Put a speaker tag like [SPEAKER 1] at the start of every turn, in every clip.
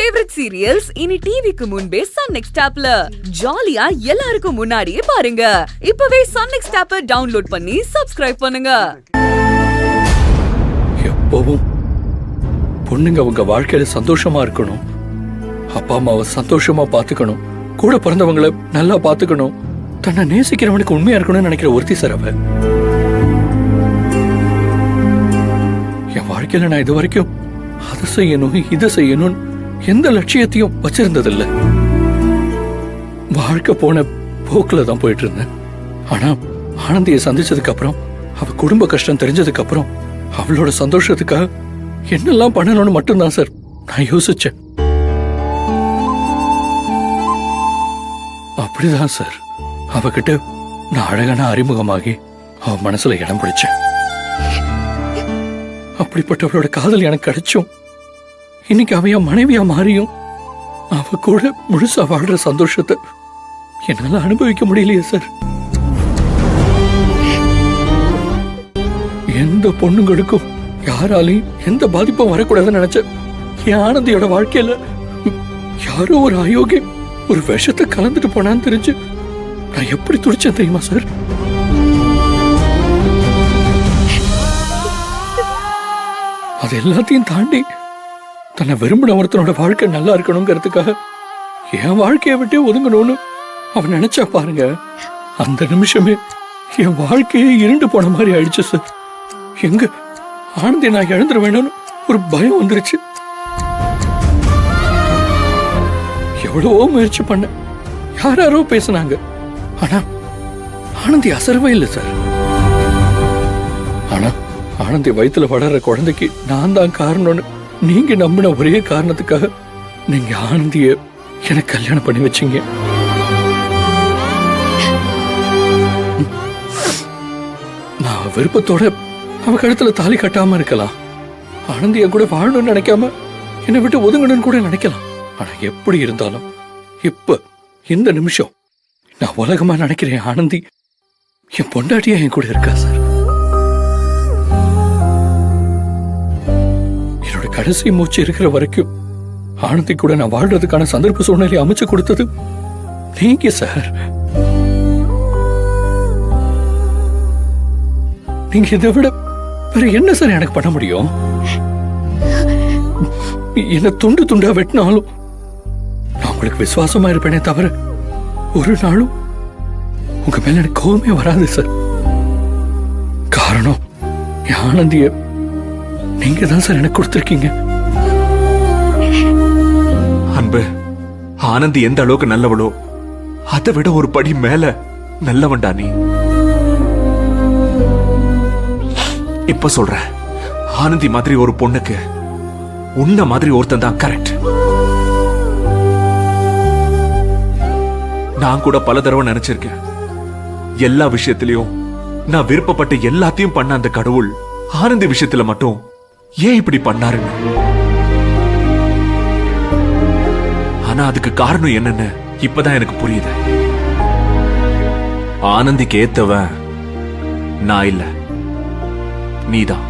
[SPEAKER 1] Favourite serials இனி டிவிக்கு முன்பே சன் நெக்ஸ்ட் ஆப்ல ஜாலியா எல்லாருக்கும் முன்னாடியே பாருங்க. இப்பவே சன் நெக்ஸ்ட் ஆப்பை டவுன்லோட் பண்ணி சப்ஸ்கிரைப் பண்ணுங்க.
[SPEAKER 2] எப்பவும் பொண்ணுங்க அவங்க வாழ்க்கையில சந்தோஷமா இருக்கணும், அப்பா அம்மாவை சந்தோஷமா பாத்துக்கணும், கூட பிறந்தவங்களை நல்லா பாத்துக்கணும், தன்னை நேசிக்கிறவனுக்கு உண்மையா இருக்கணும்னு நினைக்கிற ஒருத்தி சார் அவ. என் வாழ்க்கையில நான் இது வரைக்கும் அதை செய்யணும் இதை செய்யணும் எந்த லட்சியத்தையும் வச்சிருந்ததில்ல. வாழ்க்கை போன போக்குல தான் போயிட்டு இருந்தேன். ஆனா ஆனந்தியை சந்திச்சதுக்கு அப்புறம், அவ குடும்ப கஷ்டம் தெரிஞ்சதுக்கு அப்புறம், அவளோட சந்தோஷத்துக்காக என்னெல்லாம் பண்ணணும்னு மட்டும்தான் சார் நான் யோசிச்சேன். அப்படிதான் சார் அவகிட்ட நான் அழகான அறிமுகமாகி அவ மனசுல இடம் பிடிச்சேன். அப்படிப்பட்டவளோட காதல் எனக்கு கிடைச்சும் இன்னைக்கு அவ என் மனைவியா மாறியும் அவ கூட முழுசா வாழ்ற சந்தோஷத்தை என்னால அனுபவிக்க முடியலையே சார். எந்த பொண்ணுங்களுக்கும் யாராலையும் எந்த பாதிப்பும் வரக்கூடாதுன்னு நினைச்ச என் ஆனந்தியோட வாழ்க்கையில யாரோ ஒரு அயோக்கிய ஒரு விஷத்தை கலந்துட்டு போனான்னு தெரிஞ்சு நான் எப்படி துடிச்சேன் தெரியுமா சார்? அது எல்லாத்தையும் தாண்டி தன்னை விரும்பின ஒருத்தனோட வாழ்க்கை நல்லா இருக்கணுங்கிறதுக்காக என் வாழ்க்கையை விட்டு ஒதுங்கணும்னு அவன் நினைச்சா பாருங்க, அந்த நிமிஷமே என் வாழ்க்கையே இருண்டு போன மாதிரி ஆயிடுச்சு சார். எங்க ஆனந்தி நான் இழந்துட வேணும்னு ஒரு பயம் வந்துருச்சு. எவ்வளவோ முயற்சி பண்ண, யாரோ பேசினாங்க, ஆனா ஆனந்தி அசரவே இல்லை சார். ஆனா ஆனந்தி வயிற்றுல வளர்ற குழந்தைக்கு நான் தான் காரணம்னு நீங்க நம்பின ஒரே காரணத்துக்காக நீங்க ஆனந்திய எனக்கு கல்யாணம் பண்ணி வச்சீங்க. நான் விருப்பத்தோட அவ கழுத்துல தாலி கட்டாம இருக்கலாம், ஆனந்திய கூட வாழணும்னு நினைக்காம என்னை விட்டு ஒதுங்கணும்னு கூட நினைக்கலாம். ஆனா எப்படி இருந்தாலும் இப்ப இந்த நிமிஷம் நான் உலகமா நினைக்கிறேன் ஆனந்தி என் பொண்டாட்டியா என் கூட இருக்கா சார். என்னோட கடைசி மூச்சு இருக்கிற வரைக்கும் ஆனந்தி கூட நான் வாழ்றதுக்கான சந்தர்ப்ப சூழ்நிலை அமைச்சு கொடுத்தது நீங்க சார். நீங்க இதை விட வேற என்ன சார் எனக்கு பண்ண முடியும்? என்ன துண்டு துண்டா வெட்டினாலும் நான் உங்களுக்கு விசுவாசமா இருப்பேனே தவிர ஒரு நாளும் உங்க மேல எனக்கு கோவமே வராது சார். காரணம் ஆனந்திய நீங்க தான் சார் எனக்கு கொடுத்திருக்கீங்க.
[SPEAKER 3] அன்பு, ஆனந்தி எந்த அளவுக்கு நல்லவளோ அதை விட ஒரு படி மேல நல்லவன்டா நீ. இப்ப சொல்ற, ஆனந்தி மாதிரி ஒரு பொண்ணுக்கு உன்ன மாதிரி ஒருத்தன் தான் கரெக்ட். நான் கூட பல தடவை நினைச்சிருக்கேன், எல்லா விஷயத்திலையும் நான் விருப்பப்பட்ட எல்லாத்தையும் பண்ண அந்த கடவுள் ஆனந்தி விஷயத்துல மட்டும் ஏன் இப்படி பண்ணாருன்னு. ஆனா அதுக்கு காரணம் என்னன்னு இப்பதான் எனக்கு புரியுது. ஆனந்திக்கு ஏத்தவன் நான் இல்ல, நீதான்.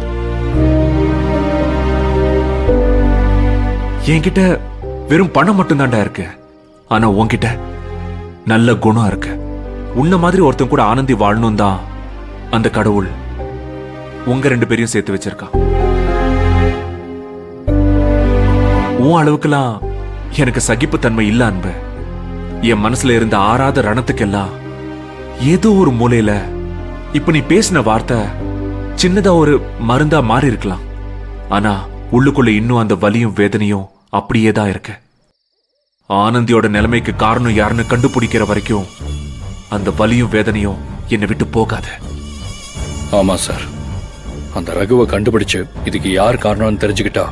[SPEAKER 3] என்கிட்ட வெறும் பணம் மட்டும் தான்டா இருக்கு, ஆனா உன்கிட்ட நல்ல குணம் இருக்கு. உன்ன மாதிரி ஒருத்தன் கூட ஆனந்தி வாழணும் தான் அந்த கடவுள் உங்க ரெண்டு பேரையும் சேர்த்து வச்சிருக்கா. உன் அளவுக்கெல்லாம் எனக்கு சகிப்புத்தன்மை இல்ல அன்பு. என் மனசுல இருந்த ஆறாத ரணத்துக்கெல்லாம் ஏதோ ஒரு மூலையில இப்ப நீ பேசின வார்த்தை சின்னதா ஒரு மருந்தா மாறி இருக்கலாம். ஆனா உள்ளுக்குள்ள இன்னும் அந்த வலியும் வேதனையும் அப்படியே தான் இருக்கு. ஆனந்தியோட நிலைமைக்கு காரணம் யாருன்னு கண்டுபிடிக்கிற வரைக்கும் அந்த வலியும் வேதனையும் என்னை விட்டு போகாது.
[SPEAKER 2] ஆமா சார், அந்த ரகுவை கண்டுபிடிச்சு இதுக்கு யார் காரணம்னு தெரிஞ்சுக்கிட்டா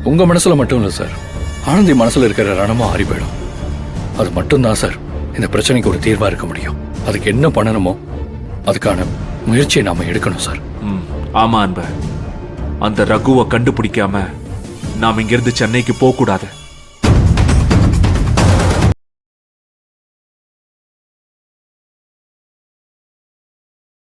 [SPEAKER 2] உங்க மனசுல மட்டும் இல்ல சார், ஆனந்தி மனசுல இருக்கிற ரணமும் ஆறி போயிடும். அது மட்டும்தான் சார் இந்த பிரச்சனைக்கு ஒரு தீர்வா இருக்க முடியும். அதுக்கு என்ன பண்ணணுமோ அதுக்கான முயற்சியை நாம எடுக்கணும் சார்.
[SPEAKER 3] ஆமா அன்பு, அந்த ரகுவை கண்டுபிடிக்காம நாம இங்கிருந்து சென்னைக்கு போக கூடாது.